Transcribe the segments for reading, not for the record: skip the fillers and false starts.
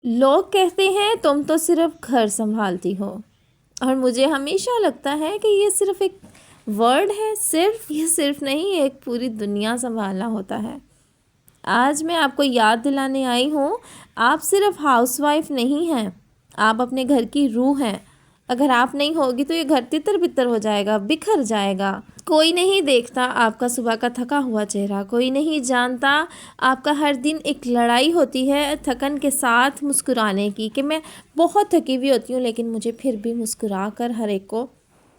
لوگ کہتے ہیں تم تو صرف گھر سنبھالتی ہو، اور مجھے ہمیشہ لگتا ہے کہ یہ صرف ایک ورڈ ہے، صرف نہیں، ایک پوری دنیا سنبھالنا ہوتا ہے۔ آج میں آپ کو یاد دلانے آئی ہوں، آپ صرف ہاؤس وائف نہیں ہیں، آپ اپنے گھر کی روح ہیں۔ اگر آپ نہیں ہوگی تو یہ گھر تتر بتر ہو جائے گا، بکھر جائے گا۔ کوئی نہیں دیکھتا آپ کا صبح کا تھکا ہوا چہرہ، کوئی نہیں جانتا آپ کا ہر دن ایک لڑائی ہوتی ہے تھکن کے ساتھ مسکرانے کی، کہ میں بہت تھکی ہوئی ہوتی ہوں لیکن مجھے پھر بھی مسکرا کر ہر ایک کو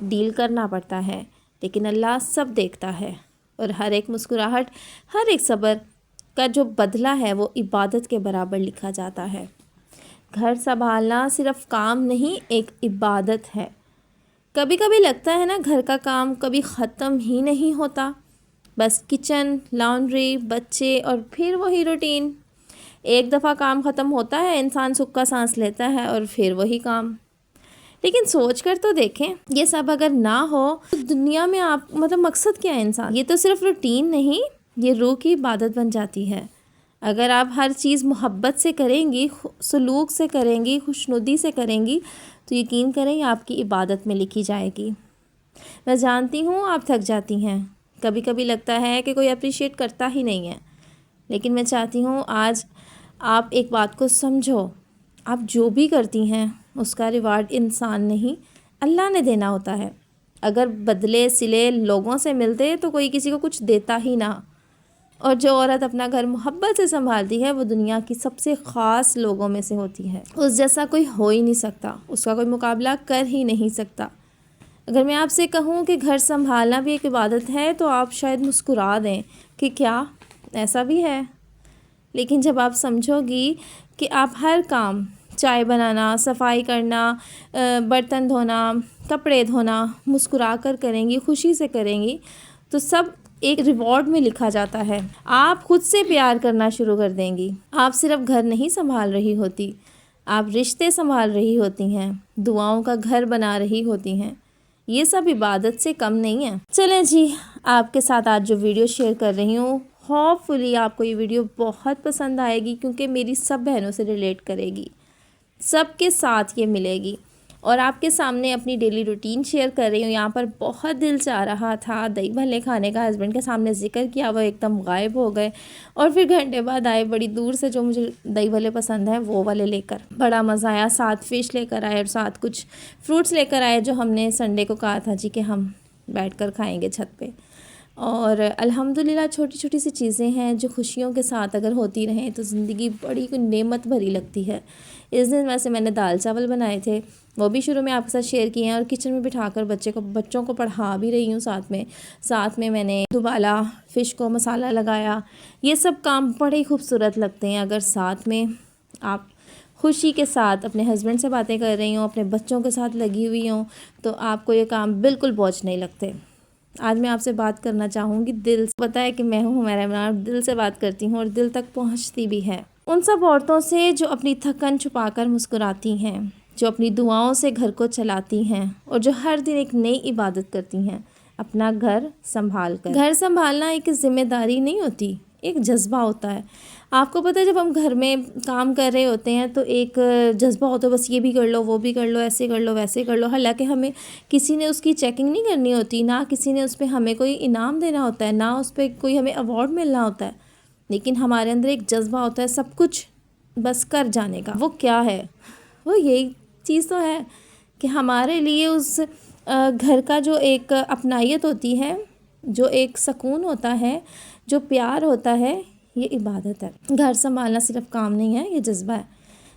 ڈیل کرنا پڑتا ہے۔ لیکن اللہ سب دیکھتا ہے، اور ہر ایک مسکراہٹ، ہر ایک صبر کا جو بدلہ ہے وہ عبادت کے برابر لکھا جاتا ہے۔ گھر سنبھالنا صرف کام نہیں، ایک عبادت ہے۔ کبھی کبھی لگتا ہے نا، گھر کا کام کبھی ختم ہی نہیں ہوتا، بس کچن، لانڈری، بچے اور پھر وہی روٹین۔ ایک دفعہ کام ختم ہوتا ہے، انسان سکھ کا سانس لیتا ہے، اور پھر وہی کام۔ لیکن سوچ کر تو دیکھیں، یہ سب اگر نہ ہو تو دنیا میں آپ مقصد کیا ہے انسان؟ یہ تو صرف روٹین نہیں، یہ روح کی عبادت بن جاتی ہے۔ اگر آپ ہر چیز محبت سے کریں گی، سلوک سے کریں گی، خوشنودی سے کریں گی، تو یقین کریں آپ کی عبادت میں لکھی جائے گی۔ میں جانتی ہوں آپ تھک جاتی ہیں، کبھی کبھی لگتا ہے کہ کوئی اپریشیٹ کرتا ہی نہیں ہے، لیکن میں چاہتی ہوں آج آپ ایک بات کو سمجھو، آپ جو بھی کرتی ہیں اس کا ریوارڈ انسان نہیں، اللہ نے دینا ہوتا ہے۔ اگر بدلے سلے لوگوں سے ملتے تو کوئی کسی کو کچھ دیتا ہی نہ، اور جو عورت اپنا گھر محبت سے سنبھالتی ہے وہ دنیا کی سب سے خاص لوگوں میں سے ہوتی ہے۔ اس جیسا کوئی ہو ہی نہیں سکتا، اس کا کوئی مقابلہ کر ہی نہیں سکتا۔ اگر میں آپ سے کہوں کہ گھر سنبھالنا بھی ایک عبادت ہے تو آپ شاید مسکرا دیں کہ کیا ایسا بھی ہے؟ لیکن جب آپ سمجھو گی کہ آپ ہر کام، چائے بنانا، صفائی کرنا، برتن دھونا، کپڑے دھونا مسکرا کر کریں گی، خوشی سے کریں گی، تو سب ایک ریوارڈ میں لکھا جاتا ہے۔ آپ خود سے پیار کرنا شروع کر دیں گی۔ آپ صرف گھر نہیں سنبھال رہی ہوتی، آپ رشتے سنبھال رہی ہوتی ہیں، دعاؤں کا گھر بنا رہی ہوتی ہیں۔ یہ سب عبادت سے کم نہیں ہے۔ چلیں جی، آپ کے ساتھ آج جو ویڈیو شیئر کر رہی ہوں، ہوپ فلی آپ کو یہ ویڈیو بہت پسند آئے گی، کیونکہ میری سب بہنوں سے ریلیٹ کرے گی، سب کے ساتھ یہ ملے گی۔ اور آپ کے سامنے اپنی ڈیلی روٹین شیئر کر رہی ہوں۔ یہاں پر بہت دل چاہ رہا تھا دہی بھلے کھانے کا، ہسبینڈ کے سامنے ذکر کیا، وہ ایک دم غائب ہو گئے، اور پھر گھنٹے بعد آئے بڑی دور سے، جو مجھے دہی بھلے پسند ہیں وہ والے لے کر۔ بڑا مزہ آیا، ساتھ فش لے کر آئے اور ساتھ کچھ فروٹس لے کر آئے، جو ہم نے سنڈے کو کہا تھا جی کہ ہم بیٹھ کر کھائیں گے چھت پہ۔ اور الحمدللہ چھوٹی چھوٹی سی چیزیں ہیں جو خوشیوں کے ساتھ اگر ہوتی رہیں تو زندگی بڑی کوئی نعمت بھری لگتی ہے۔ اس دن ویسے میں نے دال چاول بنائے تھے، وہ بھی شروع میں آپ کے ساتھ شیئر کیے ہیں، اور کچن میں بٹھا کر بچوں کو پڑھا بھی رہی ہوں ساتھ میں نے دوبالا، فش کو مسالہ لگایا۔ یہ سب کام بڑے خوبصورت لگتے ہیں اگر ساتھ میں آپ خوشی کے ساتھ اپنے ہسبینڈ سے باتیں کر رہی ہوں، اپنے بچوں کے ساتھ لگی ہوئی ہوں، تو آپ کو یہ کام بالکل بوجھ نہیں لگتے۔ آج میں آپ سے بات کرنا چاہوں گی دل سے۔ پتہ ہے کہ میں ہوں میرا دل سے بات کرتی ہوں، اور دل تک پہنچتی بھی ہے۔ ان سب عورتوں سے جو اپنی تھکن چھپا کر مسکراتی ہیں، جو اپنی دعاؤں سے گھر کو چلاتی ہیں، اور جو ہر دن ایک نئی عبادت کرتی ہیں، اپنا گھر سنبھال کر۔ گھر سنبھالنا ایک ذمہ داری نہیں ہوتی، ایک جذبہ ہوتا ہے۔ آپ کو پتہ ہے جب ہم گھر میں کام کر رہے ہوتے ہیں تو ایک جذبہ ہوتا ہے، بس یہ بھی کر لو، وہ بھی کر لو، ایسے کر لو، ویسے کر لو، حالانکہ ہمیں کسی نے اس کی چیکنگ نہیں کرنی ہوتی، نہ کسی نے اس پہ ہمیں کوئی انعام دینا ہوتا ہے، نہ اس پہ کوئی ہمیں ایوارڈ ملنا ہوتا ہے، لیکن ہمارے اندر ایک جذبہ ہوتا ہے سب کچھ بس کر جانے کا۔ وہ کیا ہے؟ وہ یہی چیز تو ہے کہ ہمارے لیے اس گھر کا جو ایک اپنائیت ہوتی ہے، جو ایک سکون ہوتا ہے، جو پیار ہوتا ہے، یہ عبادت ہے۔ گھر سنبھالنا صرف کام نہیں ہے، یہ جذبہ ہے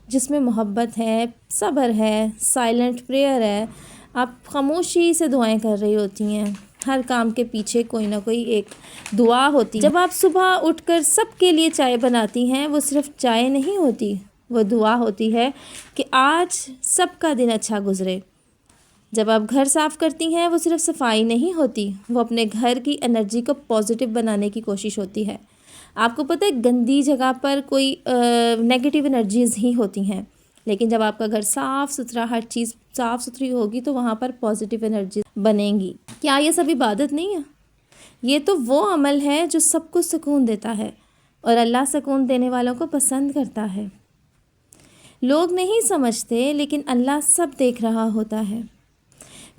جس میں محبت ہے، صبر ہے، سائلنٹ پریئر ہے۔ آپ خاموشی سے دعائیں کر رہی ہوتی ہیں، ہر کام کے پیچھے کوئی نہ کوئی ایک دعا ہوتی ہے۔ جب آپ صبح اٹھ کر سب کے لیے چائے بناتی ہیں، وہ صرف چائے نہیں ہوتی، وہ دعا ہوتی ہے کہ آج سب کا دن اچھا گزرے۔ جب آپ گھر صاف کرتی ہیں، وہ صرف صفائی نہیں ہوتی، وہ اپنے گھر کی انرجی کو پازیٹیو بنانے کی کوشش ہوتی ہے۔ آپ کو پتہ ہے گندی جگہ پر کوئی نیگیٹیو انرجیز ہی ہوتی ہیں، لیکن جب آپ کا گھر صاف ستھرا، ہر چیز صاف ستھری ہوگی تو وہاں پر پازیٹیو انرجی بنیں گی۔ کیا یہ سب عبادت نہیں ہے؟ یہ تو وہ عمل ہے جو سب کو سکون دیتا ہے، اور اللہ سکون دینے والوں کو پسند کرتا ہے۔ لوگ نہیں سمجھتے لیکن اللہ سب دیکھ رہا ہوتا ہے۔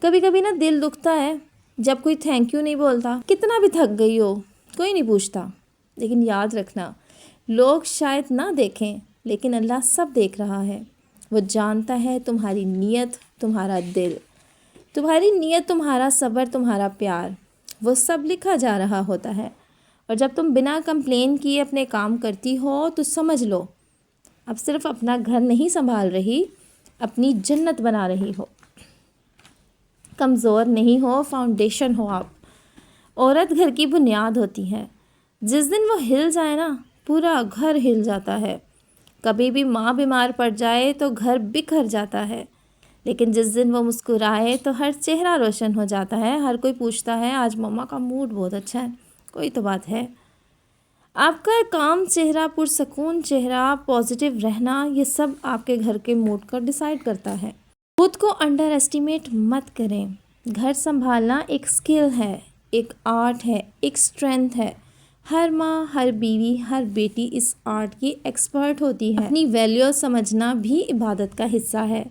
کبھی کبھی نا دل دکھتا ہے جب کوئی تھینک یو نہیں بولتا، کتنا بھی تھک گئی ہو کوئی نہیں پوچھتا، لیکن یاد رکھنا لوگ شاید نہ دیکھیں لیکن اللہ سب دیکھ رہا ہے۔ وہ جانتا ہے تمہاری نیت، تمہارا دل، تمہاری نیت، تمہارا صبر، تمہارا پیار، وہ سب لکھا جا رہا ہوتا ہے۔ اور جب تم بنا کمپلین کیے اپنے کام کرتی ہو تو سمجھ لو اب صرف اپنا گھر نہیں سنبھال رہی، اپنی جنت بنا رہی ہو۔ کمزور نہیں ہو، فاؤنڈیشن ہو آپ۔ عورت گھر کی بنیاد ہوتی ہے، جس دن وہ ہل جائے نا پورا گھر ہل جاتا ہے۔ کبھی بھی ماں بیمار پڑ جائے تو گھر بکھر جاتا ہے، لیکن جس دن وہ مسکرائے تو ہر چہرہ روشن ہو جاتا ہے۔ ہر کوئی پوچھتا ہے آج مما کا موڈ بہت اچھا ہے، کوئی تو بات ہے۔ آپ کا کام چہرہ، پرسکون چہرہ، پازیٹیو رہنا، یہ سب آپ کے گھر کے موڈ کو ڈیسائیڈ کرتا ہے۔ خود کو انڈر ایسٹیمیٹ مت کریں۔ گھر سنبھالنا ایک سکل ہے، ایک آرٹ ہے، ایک اسٹرینتھ ہے۔ ہر ماں، ہر بیوی، ہر بیٹی اس آرٹ کی ایکسپرٹ ہوتی ہے۔ اپنی ویلیو سمجھنا بھی عبادت کا حصہ ہے۔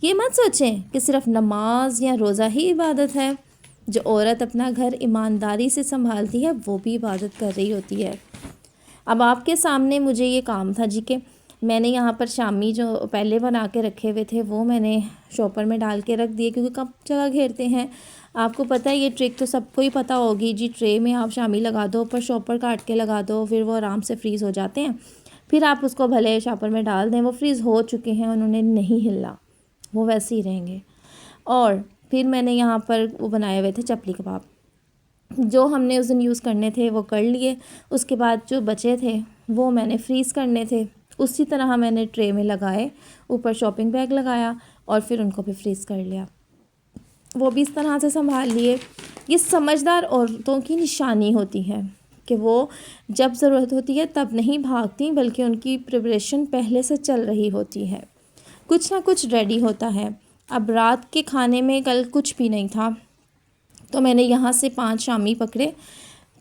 یہ مت سوچیں کہ صرف نماز یا روزہ ہی عبادت ہے۔ جو عورت اپنا گھر ایمانداری سے سنبھالتی ہے وہ بھی عبادت کر رہی ہوتی ہے۔ اب آپ کے سامنے مجھے یہ کام تھا جی کہ میں نے یہاں پر شامی جو پہلے بنا کے رکھے ہوئے تھے وہ میں نے شاپر میں ڈال کے رکھ دیے، کیونکہ کب جگہ گھیرتے ہیں۔ آپ کو پتہ ہے یہ ٹرک تو سب کو ہی پتہ ہوگی جی، ٹرے میں آپ شامی لگا دو، اوپر شاپر کاٹ کے لگا دو، پھر وہ آرام سے فریز ہو جاتے ہیں۔ پھر آپ اس کو بھلے شاپر میں ڈال دیں، وہ فریز ہو چکے ہیں، انہوں نے نہیں ہلا، وہ ویسے ہی رہیں گے۔ اور پھر میں نے یہاں پر وہ بنائے ہوئے تھے چپلی کباب، جو ہم نے اس دن یوز کرنے تھے وہ کر لیے۔ اس کے بعد جو بچے تھے وہ میں نے فریز کرنے تھے، اسی طرح میں نے ٹرے میں لگائے، اوپر شاپنگ بیگ لگایا اور پھر ان کو بھی فریز کر لیا، وہ بھی اس طرح سے سنبھال لیے۔ یہ سمجھدار عورتوں کی نشانی ہوتی ہے کہ وہ جب ضرورت ہوتی ہے تب نہیں بھاگتی، بلکہ ان کی پریپریشن پہلے سے چل رہی ہوتی ہے، کچھ نہ کچھ ریڈی ہوتا ہے۔ اب رات کے کھانے میں کل کچھ بھی نہیں تھا تو میں نے یہاں سے 5 شامی پکڑے،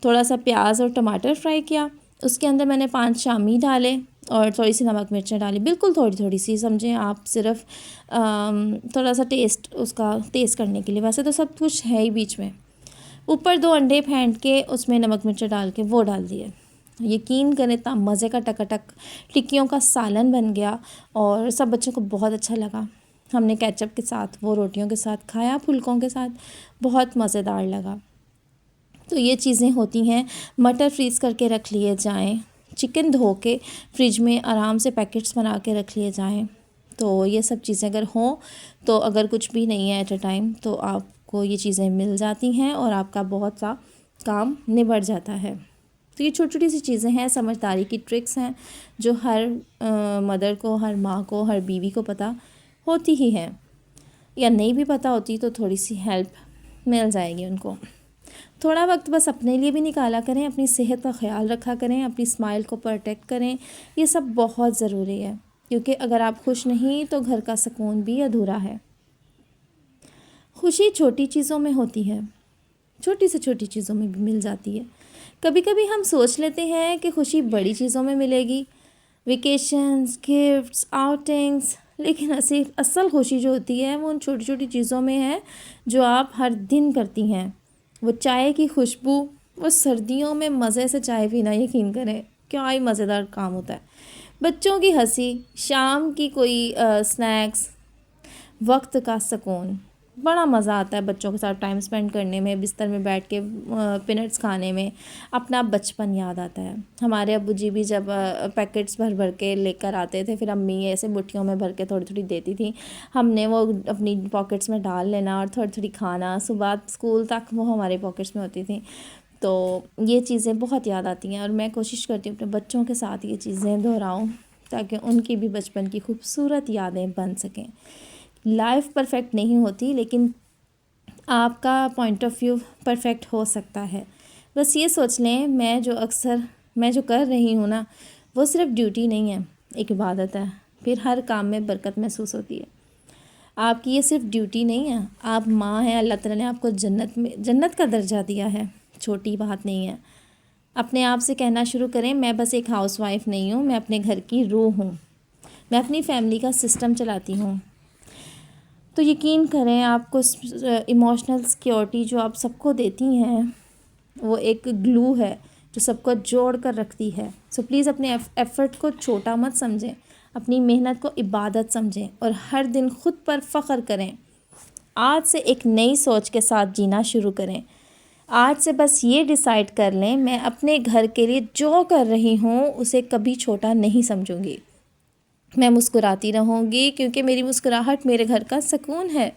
تھوڑا سا پیاز اور ٹماٹر فرائی کیا، اس کے اندر میں نے 5 شامی ڈالے اور تھوڑی سی نمک مرچیں ڈالی، بالکل تھوڑی تھوڑی سی، سمجھیں آپ، صرف تھوڑا سا ٹیسٹ اس کا تیز کرنے کے لیے، ویسے تو سب کچھ ہے ہی بیچ میں۔ اوپر 2 انڈے پھینٹ کے اس میں نمک مرچیں ڈال کے وہ ڈال دیے۔ یقین کریں اتنا مزے کا ٹکاٹک ٹکیوں کا سالن بن گیا اور سب بچوں کو بہت اچھا لگا۔ ہم نے کیچپ کے ساتھ، وہ روٹیوں کے ساتھ کھایا، پھلکوں کے ساتھ، بہت مزیدار لگا۔ تو یہ چیزیں ہوتی ہیں۔ مٹر فریز کر کے رکھ لیے جائیں، چکن دھو کے فریج میں آرام سے پیکٹس بنا کے رکھ لیے جائیں۔ تو یہ سب چیزیں اگر ہوں تو اگر کچھ بھی نہیں ہے ایٹ اے ٹائم تو آپ کو یہ چیزیں مل جاتی ہیں اور آپ کا بہت سا کام نبٹ جاتا ہے۔ تو یہ چھوٹی چھوٹی سی چیزیں ہیں، سمجھداری کی ٹرکس ہیں جو ہر مدر کو، ہر ماں کو، ہر بیوی کو پتہ ہوتی ہی ہیں، یا نہیں بھی پتہ ہوتی تو تھوڑی سی ہیلپ مل جائے گی ان کو۔ تھوڑا وقت بس اپنے لیے بھی نکالا کریں، اپنی صحت کا خیال رکھا کریں، اپنی اسمائل کو پروٹیکٹ کریں، یہ سب بہت ضروری ہے، کیونکہ اگر آپ خوش نہیں تو گھر کا سکون بھی ادھورا ہے۔ خوشی چھوٹی چیزوں میں ہوتی ہے، چھوٹی سے چھوٹی چیزوں میں بھی مل جاتی ہے۔ کبھی کبھی ہم سوچ لیتے ہیں کہ خوشی بڑی چیزوں میں ملے گی، ویکیشنز، گفٹس، آؤٹنگس، لیکن اصل خوشی جو ہوتی ہے وہ ان چھوٹی چھوٹی چیزوں میں ہے جو آپ ہر دن کرتی ہیں۔ وہ چائے کی خوشبو، وہ سردیوں میں مزے سے چائے پینا، یقین کریں کیا ہی مزیدار کام ہوتا ہے۔ بچوں کی ہنسی، شام کی کوئی سنیکس، وقت کا سکون، بڑا مزہ آتا ہے بچوں کے ساتھ ٹائم سپینڈ کرنے میں، بستر میں بیٹھ کے پینٹس کھانے میں، اپنا بچپن یاد آتا ہے۔ ہمارے ابو جی بھی جب پیکٹس بھر بھر کے لے کر آتے تھے، پھر امی ایسے مٹھیوں میں بھر کے تھوڑی تھوڑی دیتی تھیں، ہم نے وہ اپنی پاکٹس میں ڈال لینا اور تھوڑی تھوڑی کھانا، صبح اسکول تک وہ ہمارے پاکٹس میں ہوتی تھیں۔ تو یہ چیزیں بہت یاد آتی ہیں اور میں کوشش کرتی ہوں اپنے بچوں کے ساتھ یہ چیزیں دہراؤں تاکہ ان کی بھی بچپن کی خوبصورت یادیں بن سکیں۔ لائف پرفیکٹ نہیں ہوتی لیکن آپ کا پوائنٹ آف ویو پرفیکٹ ہو سکتا ہے۔ بس یہ سوچ لیں میں جو کر رہی ہوں نا وہ صرف ڈیوٹی نہیں ہے، ایک عبادت ہے، پھر ہر کام میں برکت محسوس ہوتی ہے۔ آپ کی یہ صرف ڈیوٹی نہیں ہے، آپ ماں ہیں، اللہ تعالیٰ نے آپ کو جنت کا درجہ دیا ہے، چھوٹی بات نہیں ہے۔ اپنے آپ سے کہنا شروع کریں میں بس ایک ہاؤس وائف نہیں ہوں، میں اپنے گھر کی روح ہوں۔ میں اپنی فیملی کا سسٹم چلاتی ہوں. تو یقین کریں آپ کو ایموشنل سیکیورٹی جو آپ سب کو دیتی ہیں وہ ایک گلو ہے جو سب کو جوڑ کر رکھتی ہے. سو پلیز اپنے ایفرٹ کو چھوٹا مت سمجھیں، اپنی محنت کو عبادت سمجھیں اور ہر دن خود پر فخر کریں. آج سے ایک نئی سوچ کے ساتھ جینا شروع کریں. آج سے بس یہ ڈیسائیڈ کر لیں میں اپنے گھر کے لیے جو کر رہی ہوں اسے کبھی چھوٹا نہیں سمجھوں گی. میں مسکراتی رہوں گی کیونکہ میری مسکراہٹ میرے گھر کا سکون ہے.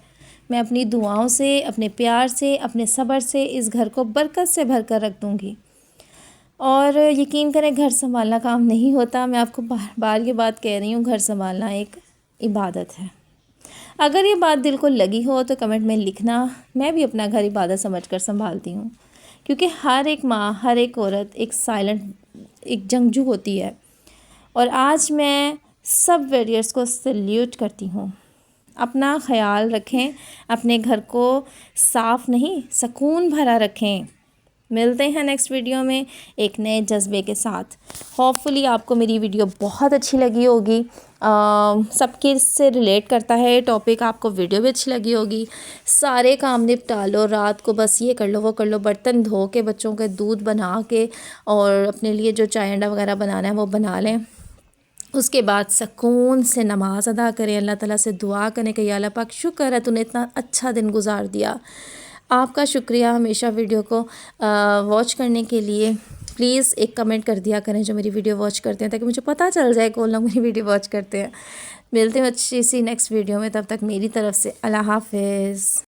میں اپنی دعاؤں سے، اپنے پیار سے، اپنے صبر سے اس گھر کو برکت سے بھر کر رکھ دوں گی. اور یقین کریں گھر سنبھالنا کام نہیں ہوتا. میں آپ کو بار بار یہ بات کہہ رہی ہوں، گھر سنبھالنا ایک عبادت ہے. اگر یہ بات دل کو لگی ہو تو کمنٹ میں لکھنا. میں بھی اپنا گھر عبادت سمجھ کر سنبھالتی ہوں کیونکہ ہر ایک ماں، ہر ایک عورت ایک سائلنٹ ایک جنگجو ہوتی ہے. اور آج میں سب ویریئرس کو سیلیوٹ کرتی ہوں. اپنا خیال رکھیں، اپنے گھر کو صاف نہیں سکون بھرا رکھیں. ملتے ہیں نیکسٹ ویڈیو میں ایک نئے جذبے کے ساتھ. ہوپ فلی آپ کو میری ویڈیو بہت اچھی لگی ہوگی. سب کے سے ریلیٹ کرتا ہے ٹاپک. آپ کو ویڈیو بھی اچھی لگی ہوگی. سارے کام نپٹا لو، رات کو بس یہ کر لو وہ کر لو، برتن دھو کے بچوں کے دودھ بنا کے اور اپنے لیے جو چائے انڈا وغیرہ بنانا ہے وہ بنا لیں. اس کے بعد سکون سے نماز ادا کریں، اللہ تعالیٰ سے دعا کریں کہ یا اللہ پاک شکر ہے تو نے اتنا اچھا دن گزار دیا. آپ کا شکریہ ہمیشہ ویڈیو کو واچ کرنے کے لیے. پلیز ایک کمنٹ کر دیا کریں جو میری ویڈیو واچ کرتے ہیں تاکہ مجھے پتہ چل جائے کون لوگ میری ویڈیو واچ کرتے ہیں. ملتے ہیں اچھی سی نیکسٹ ویڈیو میں، تب تک میری طرف سے اللہ حافظ.